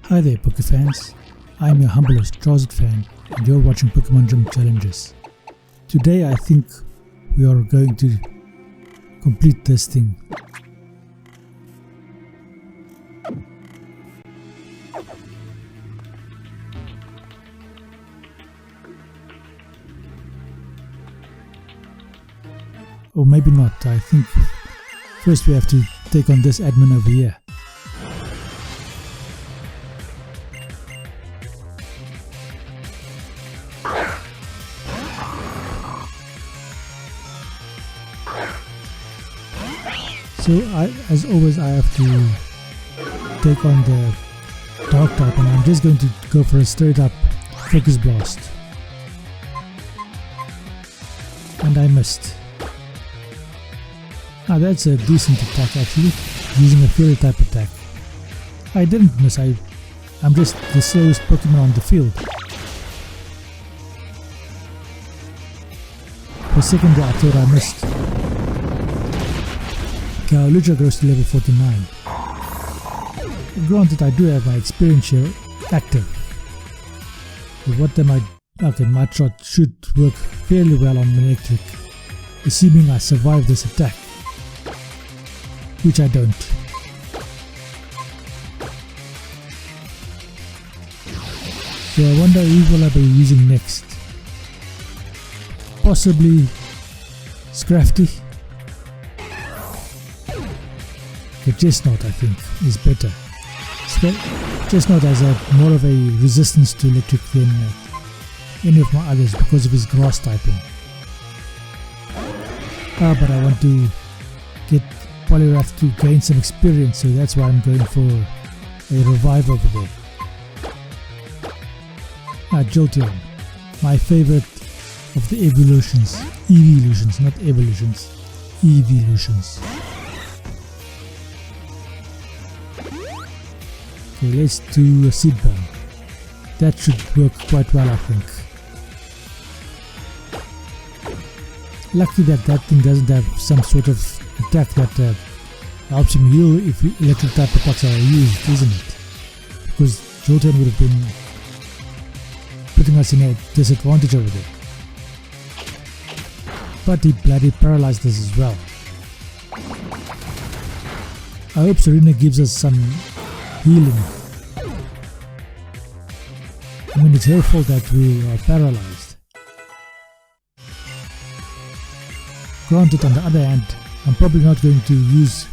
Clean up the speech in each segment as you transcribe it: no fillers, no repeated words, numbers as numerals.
Hi there Poké fans, I'm your humble host Drowsed Fan and you're watching Pokemon Gym Challenges. Today I think we are going to complete this thing. Or maybe not, I think first we have to take on this admin over here. So as always I have to take on the dark type and I'm just going to go for a straight up focus blast. And I missed. Now that's a decent attack actually, using a fury type attack. I didn't miss, I'm just the slowest Pokemon on the field. For a second there I thought I missed. Lucha grows to level 49. Granted, I do have my experience here active. But what am I? Okay, my shot should work fairly well on electric, assuming I survive this attack, which I don't. So I wonder who will I be using next? Possibly Scrafty. The Chestnut I think is better. Chestnut has more of a resistance to electric than any of my others because of his grass typing. But I want to get Poliwrath to gain some experience, so that's why I'm going for a revive over there. Jolteon, my favorite of the evolutions. Evolutions, not evolutions. Evolutions. Okay, let's do a Seed Bomb. That should work quite well I think. Lucky that that thing doesn't have some sort of attack that helps him heal if electric type attacks are used, isn't it? Because Jolteon would have been putting us in a disadvantage over there. But he bloody paralyzed us as well. I hope Serena gives us some healing. I mean, it's her fault that we are paralyzed. Granted, on the other hand, I'm probably not going to use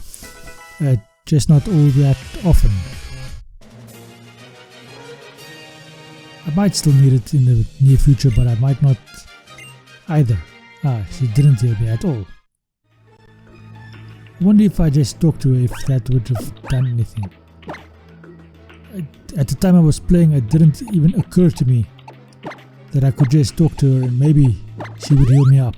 Chestnut all that often. I might still need it in the near future, but I might not either. She didn't heal me at all. I wonder if I just talked to her if that would have done anything. At the time I was playing, it didn't even occur to me that I could just talk to her and maybe she would heal me up.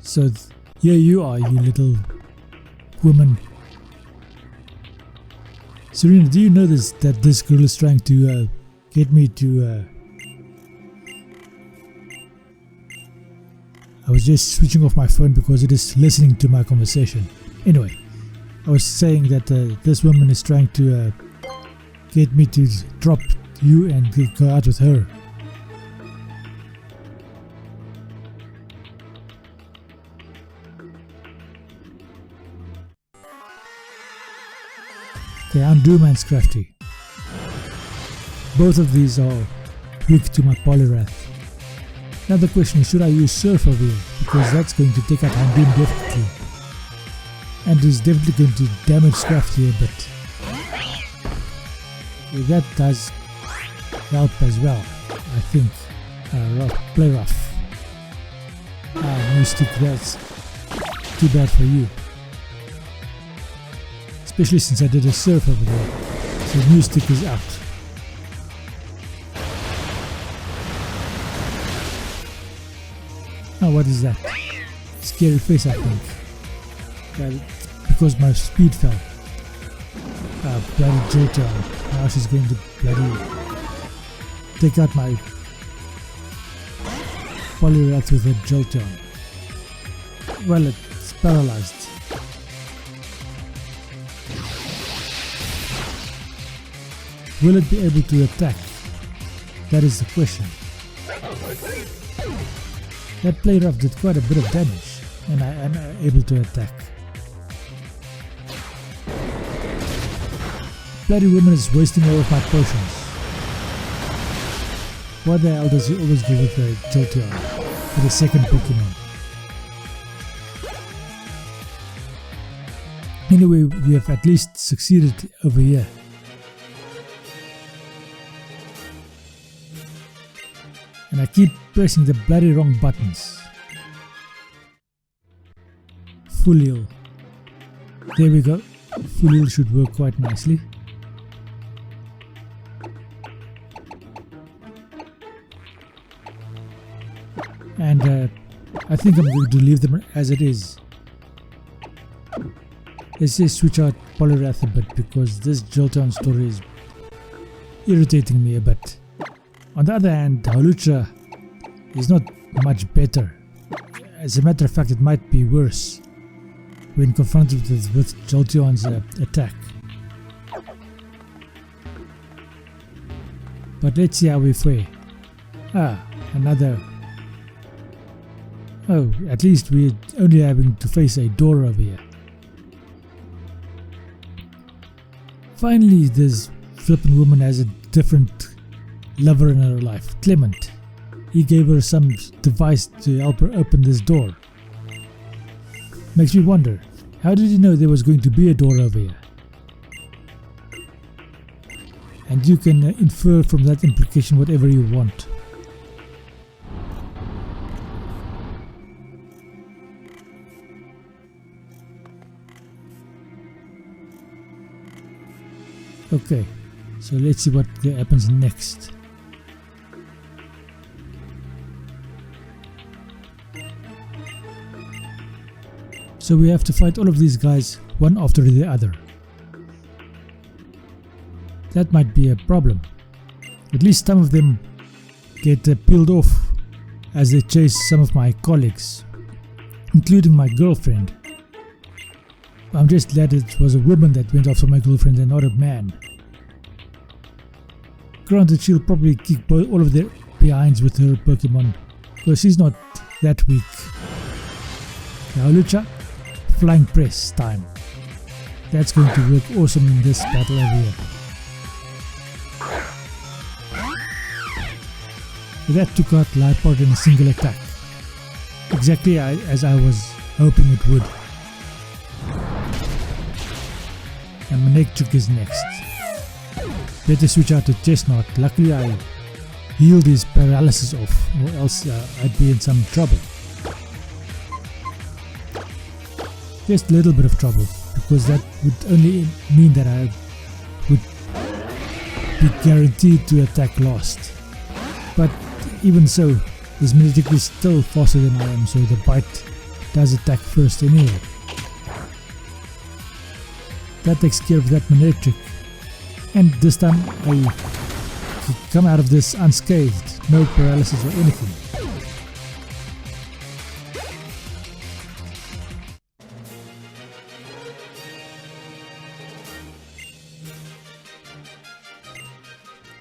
So here you are, you little woman. Serena, do you know that this girl is trying to get me to... I was just switching off my phone because it is listening to my conversation. Anyway, I was saying that this woman is trying to get me to drop you and go out with her. Okay, Undo and Scrafty. Both of these are weak to my Poliwrath. Now the question is, should I use Surf over here? Because that's going to take out Undo definitely. And is definitely going to damage Scrafty a bit. Okay, that does help as well, I think. Play rough. New stick, that's too bad for you. Especially since I did a Surf over there. So new stick is out. Now what is that? Scary face I think. Because my speed fell. bloody Jolteon. Now she's going to bloody take out my Poliwrath with a Jolteon. Well, it's paralyzed. Will it be able to attack? That is the question. That Poliwrath did quite a bit of damage, and I am able to attack. Bloody woman is wasting all of my potions. Why the hell does he always go with the Jolteon for the second Pokemon? Anyway, we have at least succeeded over here. And I keep pressing the bloody wrong buttons. Full heal. There we go. Full heal should work quite nicely. And I think I'm going to leave them as it is. Let's just switch out Poliwrath a bit because this Jolteon story is irritating me a bit. On the other hand, Hawlucha is not much better. As a matter of fact, it might be worse when confronted with Jolteon's attack. But let's see how we fare. Another. Oh, at least we're only having to face a door over here. Finally, this flippin' woman has a different lover in her life, Clement. He gave her some device to help her open this door. Makes me wonder, how did he know there was going to be a door over here? And you can infer from that implication whatever you want. Okay, so let's see what happens next. So we have to fight all of these guys one after the other. That might be a problem. At least some of them get peeled off as they chase some of my colleagues, including my girlfriend. I'm just glad it was a woman that went after my girlfriend and not a man. Granted, she'll probably kick all of their behinds with her Pokemon, because she's not that weak. Now Lucha, flying press time. That's going to work awesome in this battle over here. That took out Liepard in a single attack. Exactly as I was hoping it would. And Manectric is next. Better switch out to Chestnut. Luckily I healed his paralysis off, or else I'd be in some trouble. Just a little bit of trouble, because that would only mean that I would be guaranteed to attack last. But even so, this Manectric is still faster than I am, so the bite does attack first anyway. That takes care of that Manectric, and this time I come out of this unscathed, no paralysis or anything.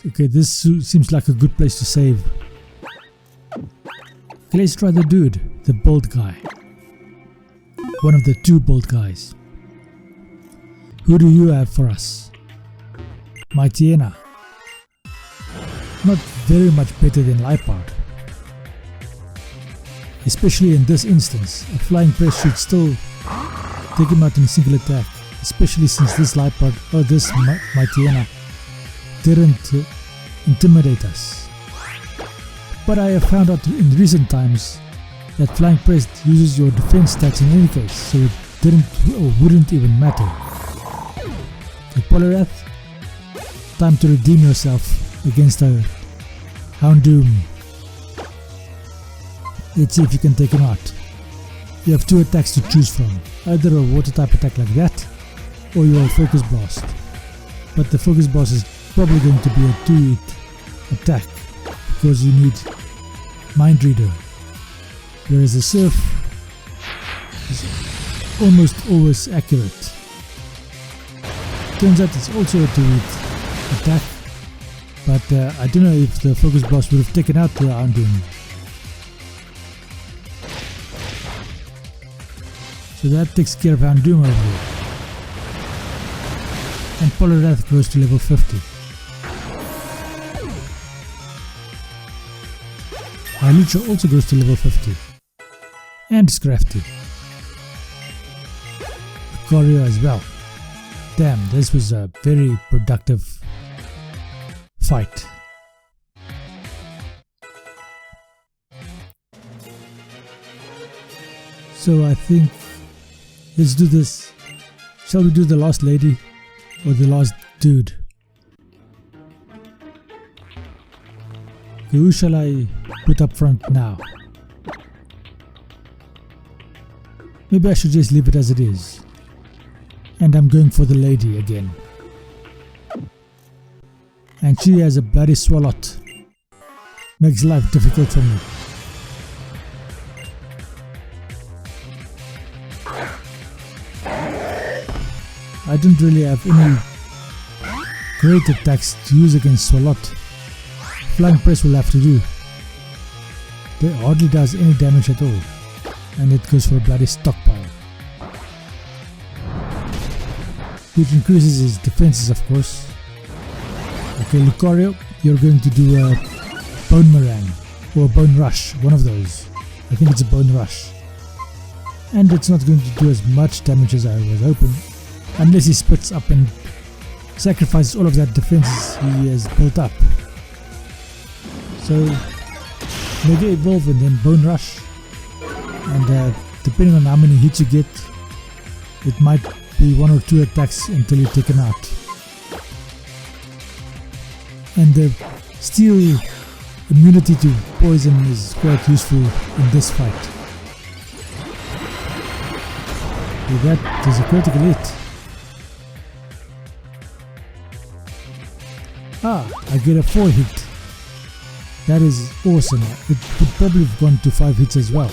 Okay, this seems like a good place to save. Okay, let's try the dude, the bald guy. One of the two bald guys. Who do you have for us? Mightyena. Not very much better than Liepard. Especially in this instance, a flying press should still take him out in a single attack. Especially since this Liepard, or this Mightyena, didn't intimidate us. But I have found out in recent times that flying press uses your defense stats in any case, so it didn't or wouldn't even matter. Poliwrath, time to redeem yourself against a Houndoom. Let's see if you can take him out. You have two attacks to choose from, either a water type attack like that, or your Focus Blast. but the focus boss is probably going to be a 2-hit attack because you need Mind Reader, whereas the Surf is almost always accurate. Turns out it's also a 2-hit attack, but I don't know if the focus boss would have taken out the Houndoom. So that takes care of Houndoom over here. And Poliwrath grows to level 50. Hawlucha also goes to level 50. And is crafty. Lucario as well. Damn, this was a very productive fight. So I think let's do this. Shall we do the last lady or the last dude? Who shall I put up front now? Maybe I should just leave it as it is. And I'm going for the lady again. And she has a bloody Swalot. Makes life difficult for me. I don't really have any great attacks to use against Swalot. Flying Press will have to do. It hardly does any damage at all. And it goes for a bloody stockpile. Which increases his defenses, of course. Okay, Lucario, you're going to do a Bone Meringue or a Bone Rush, one of those. I think it's a Bone Rush. And it's not going to do as much damage as I was hoping, unless he splits up and sacrifices all of that defense he has built up. So, Mega Evolve and then Bone Rush. And depending on how many hits you get, it might be 1 or 2 attacks until you take him out. And the Steel immunity to poison is quite useful in this fight. Okay, that is a critical hit. I get a 4 hit. That is awesome. It would probably have gone to 5 hits as well.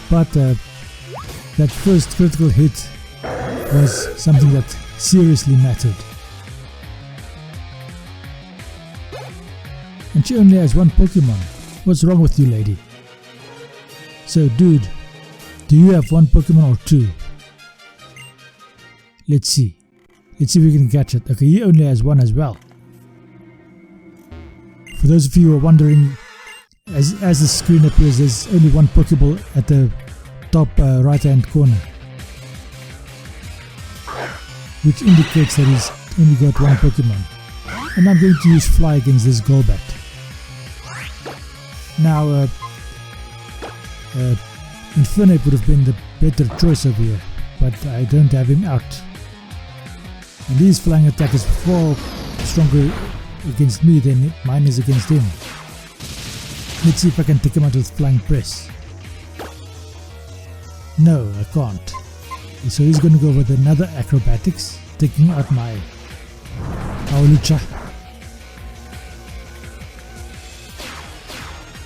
But that first critical hit was something that seriously mattered. And she only has 1 Pokemon. What's wrong with you, lady? So, dude, do you have 1 Pokemon or 2? Let's see. Let's see if we can catch it. Okay, he only has 1 as well. For those of you who are wondering, as the screen appears, there's only 1 Pokeball at the top right hand corner, which indicates that he's only got 1 Pokemon. And I'm going to use Fly against this Golbat. Now, Infernape would have been the better choice over here, but I don't have him out. And his flying attack is far stronger against me than mine is against him. Let's see if I can take him out with Flying Press. No, I can't. So he's going to go with another Acrobatics, taking out my Hawlucha.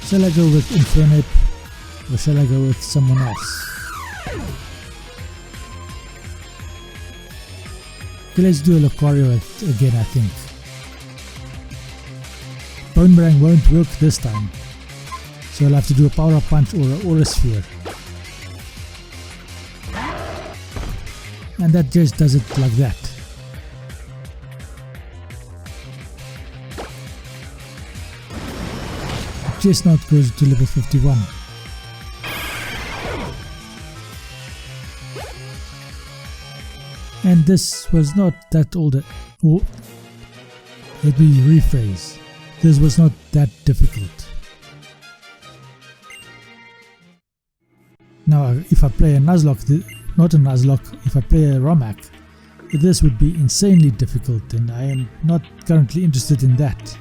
Shall I go with Infernape or shall I go with someone else? Okay, let's do a Lucario again, I think. Bone Meringue won't work this time, so I'll have to do a Power Up Punch or an Aura Sphere. And that just does it like that. Chestnut goes to level 51. And this was not that old. Oh, let me rephrase. This was not that difficult. Now, if I play a Nuzlocke, not a Nuzlocke, if I play a Romak, this would be insanely difficult, and I am not currently interested in that.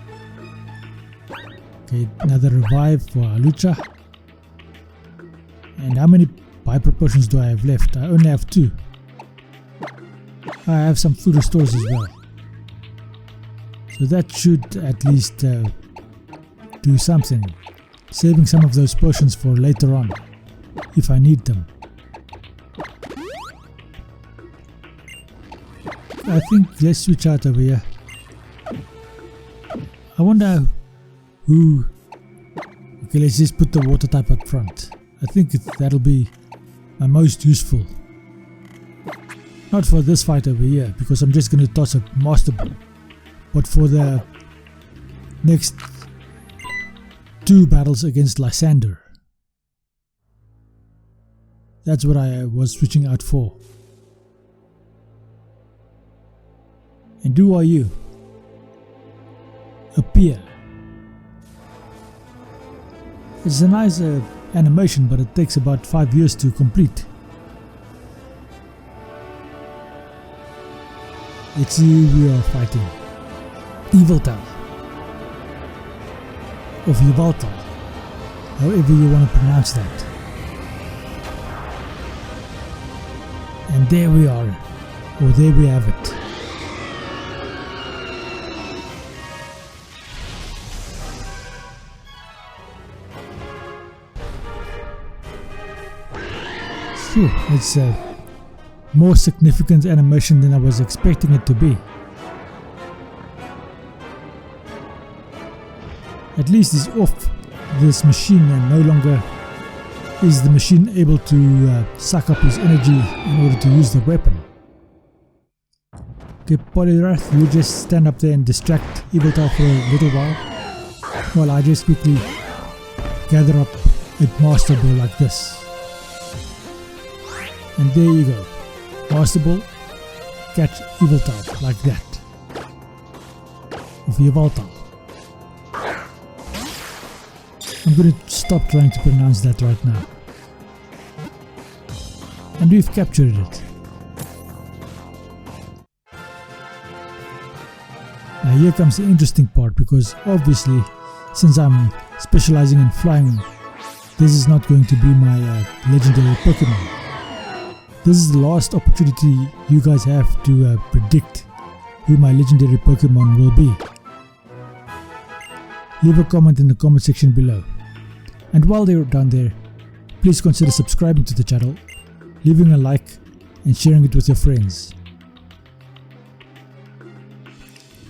Okay, another revive for Hawlucha. And how many Hyper Potions do I have left? I only have 2. I have some food restores as well. So that should at least do something, saving some of those potions for later on, if I need them. I think let's switch out over here. I wonder who... Okay, let's just put the water type up front. I think that'll be my most useful. Not for this fight over here, because I'm just going to toss a Master Ball. But for the next 2 battles against Lysander. That's what I was switching out for. And who are you? Appear. It's a nice animation, but it takes about 5 years to complete. Let's see who we are fighting. Yveltal. Of Yveltal. However you want to pronounce that. And there we are. Or there we have it. Phew, it's a more significant animation than I was expecting it to be. At least he's off this machine and no longer is the machine able to suck up his energy in order to use the weapon. Okay, Polyrath, you just stand up there and distract Yveltal for a little while, while I just quickly gather up a Master Ball like this. And there you go. Master Ball, catch Yveltal like that. Of Yveltal. I'm going to stop trying to pronounce that right now. And we've captured it. Now here comes the interesting part, because obviously since I'm specializing in flying, this is not going to be my legendary Pokemon. This is the last opportunity you guys have to predict who my legendary Pokemon will be. Leave a comment in the comment section below. And while you're down there, please consider subscribing to the channel, leaving a like and sharing it with your friends.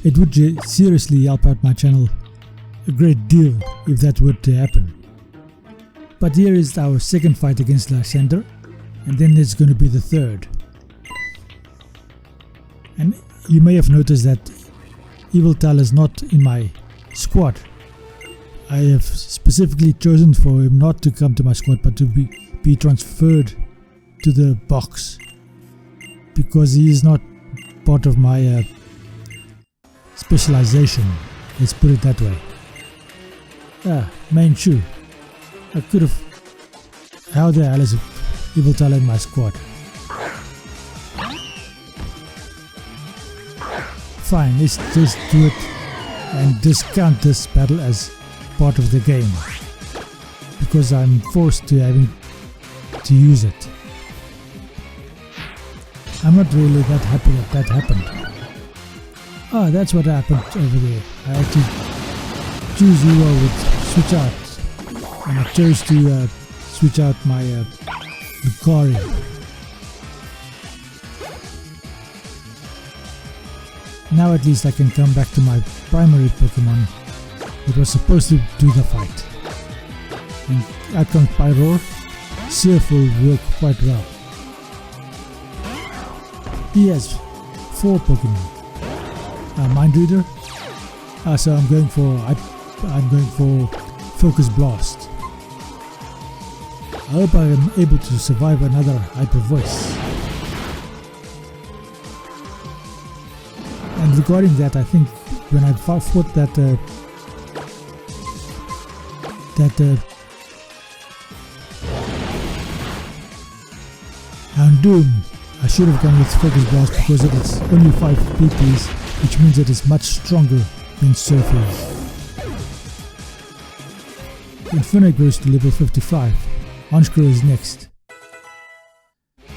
It would seriously help out my channel a great deal if that were to happen. But here is our second fight against Lysander, and then there's going to be the third. And you may have noticed that Yveltal is not in my squad. I have specifically chosen for him not to come to my squad, but to be transferred to the box, because he is not part of my specialization, let's put it that way. Main shoe. I could have... How the hell is Yveltal in my squad? Fine, let's just do it and discount this battle as part of the game, because I'm forced to having to use it. I'm not really that happy that that happened. Ah, that's what happened over there. I had to choose who I would switch out, and I chose to switch out my Lucario. Now at least I can come back to my primary Pokemon that was supposed to do the fight. And out comes Pyroar. Surf will work quite well. He has 4 Pokemon. Mind Reader. So I'm going for Focus Blast. I hope I am able to survive another Hyper Voice. And regarding that, I think when I fought that Houndoom, I should have gone with Focus Blast because it is only 5 PPs, which means it is much stronger than Surf is. Infernape goes to level 55. Honchkrow is next.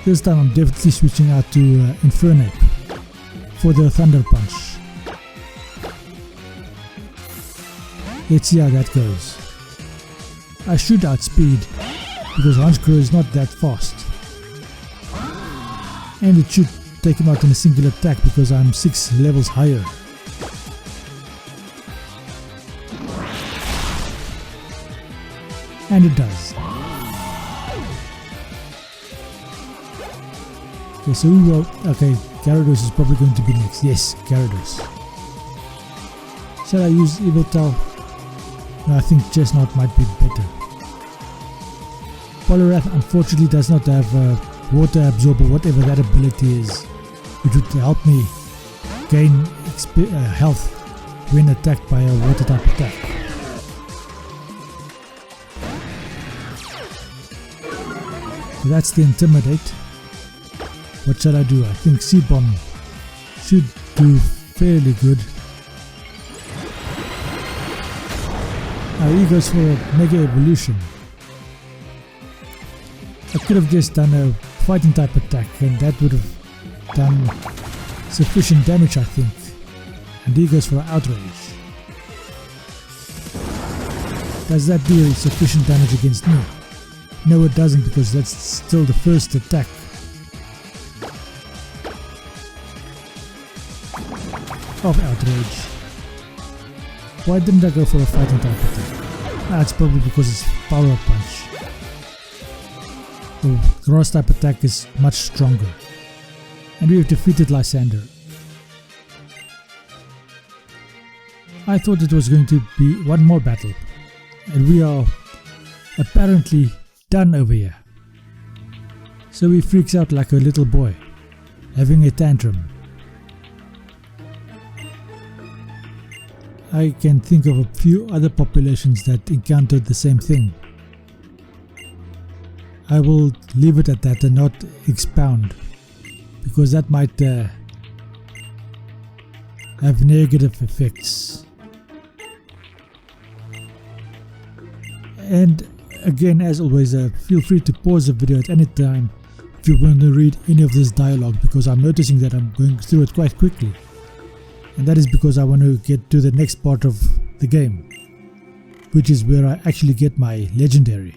This time I'm definitely switching out to Infernape for the Thunder Punch. Let's see how that goes. I should outspeed because Honchkrow is not that fast. And it should take him out in a single attack because I'm 6 levels higher. And it does. Okay, so we will. Okay, Gyarados is probably going to be next. Yes, Gyarados. Shall I use Yveltal? No, I think Chestnut might be better. Poliwrath unfortunately does not have water absorb or whatever that ability is, which would help me gain health when attacked by a water type attack. So that's the Intimidate. What shall I do? I think Seed Bomb should do fairly good. Now he goes for a Mega Evolution. I could have just done a fighting type attack and that would have done sufficient damage, I think. And he goes for Outrage. Does that do sufficient damage against me? No, it doesn't, because that's still the first attack. Of Outrage. Why didn't I go for a fighting type attack? It's probably because it's Power Punch. The Grass type attack is much stronger. And we have defeated Lysander. I thought it was going to be one more battle. And we are apparently done over here. So he freaks out like a little boy, having a tantrum. I can think of a few other populations that encountered the same thing. I will leave it at that and not expound, because that might have negative effects. And again, as always, feel free to pause the video at any time if you want to read any of this dialogue, because I'm noticing that I'm going through it quite quickly. And that is because I want to get to the next part of the game, which is where I actually get my legendary.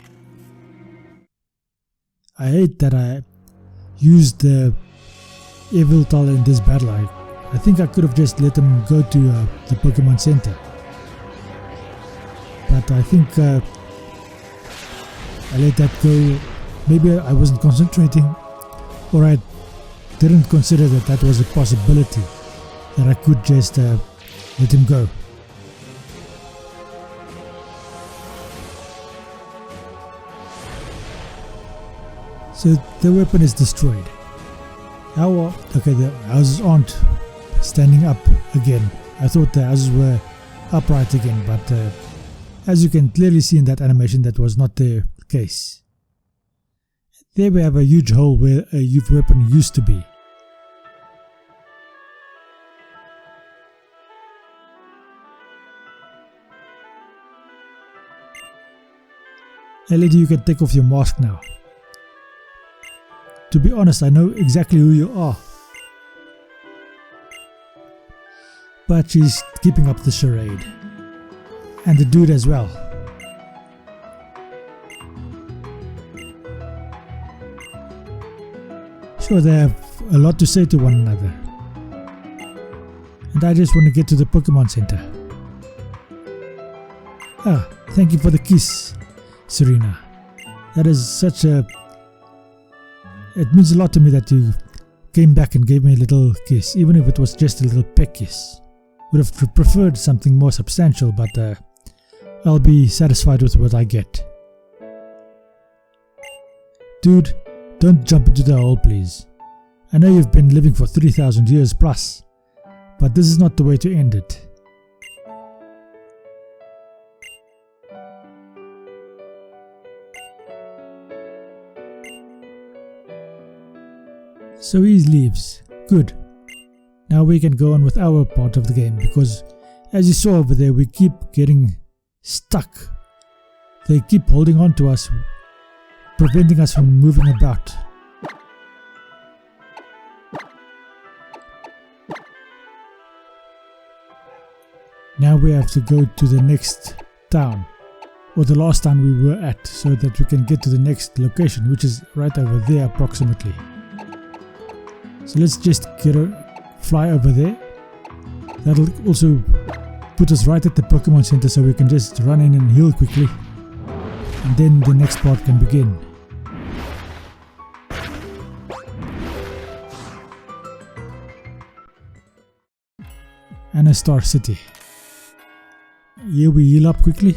I hate that I used the Yveltal in this battle. I think I could have just let him go to the Pokemon Center. But I think I let that go. Maybe I wasn't concentrating, or I didn't consider that that was a possibility, that I could just let him go. So the weapon is destroyed. Now, okay, the houses aren't standing up again. I thought the houses were upright again, but as you can clearly see in that animation, that was not the case. There we have a huge hole where a weapon used to be. Hey lady, you can take off your mask now. To be honest, I know exactly who you are. But she's keeping up the charade. And the dude as well. Sure, they have a lot to say to one another. And I just want to get to the Pokemon Center. Ah, thank you for the kiss, Serena. That is such a... It means a lot to me that you came back and gave me a little kiss, even if it was just a little peck kiss. Would have preferred something more substantial, but I'll be satisfied with what I get. Dude, don't jump into the hole, please. I know you've been living for 3,000 years plus, but this is not the way to end it. So he leaves. Good. Now we can go on with our part of the game, because as you saw over there, we keep getting stuck. They keep holding on to us, preventing us from moving about. Now we have to go to the next town, or the last town we were at, so that we can get to the next location, which is right over there approximately. So let's just fly over there. That'll also put us right at the Pokemon Center, so we can just run in and heal quickly, and then the next part can begin. And a Star City. Here we heal up quickly.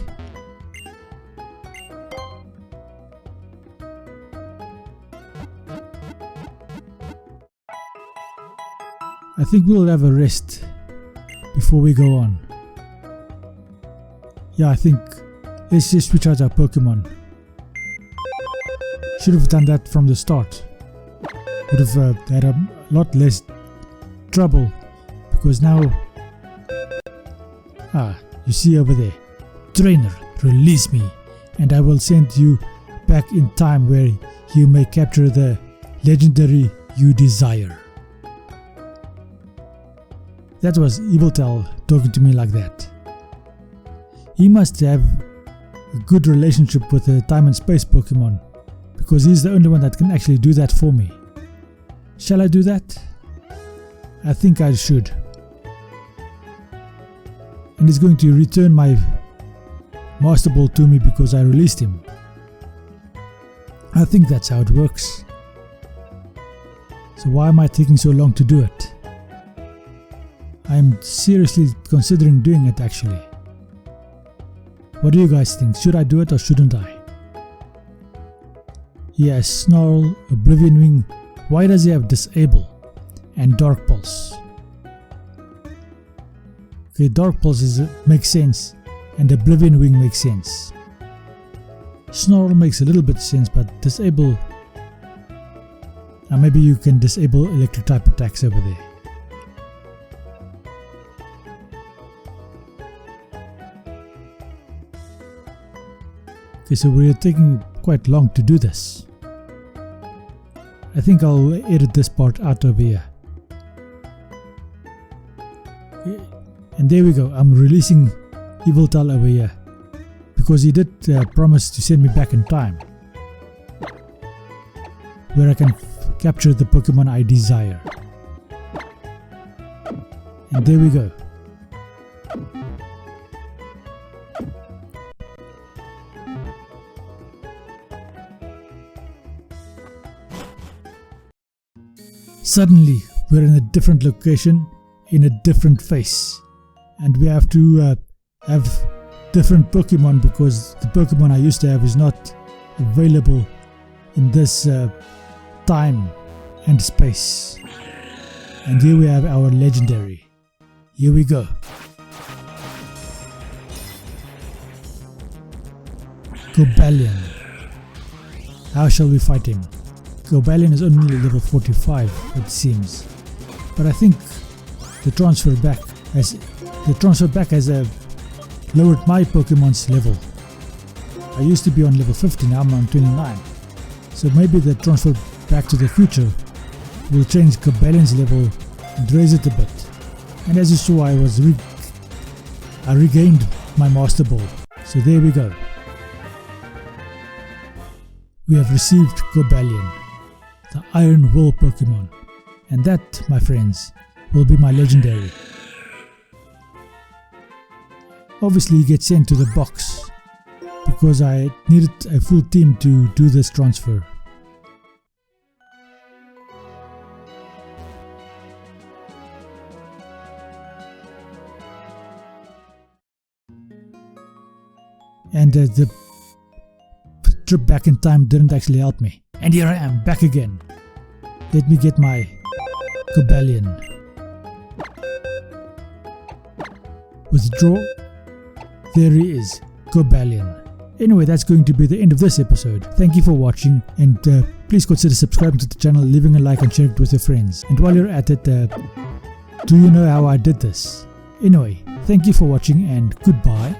I think we'll have a rest before we go on. Yeah, I think let's just switch out our Pokemon. Should have done that from the start. Would have had a lot less trouble, because now, you see over there, Trainer, release me, and I will send you back in time where you may capture the legendary you desire. That was Yveltal talking to me like that. He must have a good relationship with the time and space Pokemon, because he's the only one that can actually do that for me. Shall I do that? I think I should. And he's going to return my Master Ball to me because I released him. I think that's how it works. So why am I taking so long to do it? I'm seriously considering doing it actually. What do you guys think? Should I do it or shouldn't I? He has Snarl, Oblivion Wing. Why does he have Disable and Dark Pulse? Okay, Dark Pulse makes sense, and Oblivion Wing makes sense. Snarl makes a little bit of sense, but Disable... maybe you can disable electric type attacks over there. Okay, so we're taking quite long to do this. I think I'll edit this part out over here. Okay. And there we go, I'm releasing Yveltal over here, because he did promise to send me back in time, where I can capture the Pokemon I desire. And there we go. Suddenly, we're in a different location, in a different face, and we have to have different Pokemon, because the Pokemon I used to have is not available in this time and space. And here we have our legendary. Here we go. Cobalion. How shall we fight him? Cobalion is only level 45, it seems, but I think the transfer back has lowered my Pokemon's level. I used to be on level 50, now I'm on 29, so maybe the transfer back to the future will change Cobalion's level and raise it a bit. And as you saw, I regained my Master Ball, so there we go. We have received Cobalion, the Iron Will Pokemon, and that, my friends, will be my legendary. Obviously he gets sent to the box, because I needed a full team to do this transfer. And the trip back in time didn't actually help me. And here I am, back again. Let me get my Cobalion. Withdraw. There he is, Cobalion. Anyway, that's going to be the end of this episode. Thank you for watching, and please consider subscribing to the channel, leaving a like and sharing it with your friends. And while you're at it, do you know how I did this? Anyway, thank you for watching and goodbye.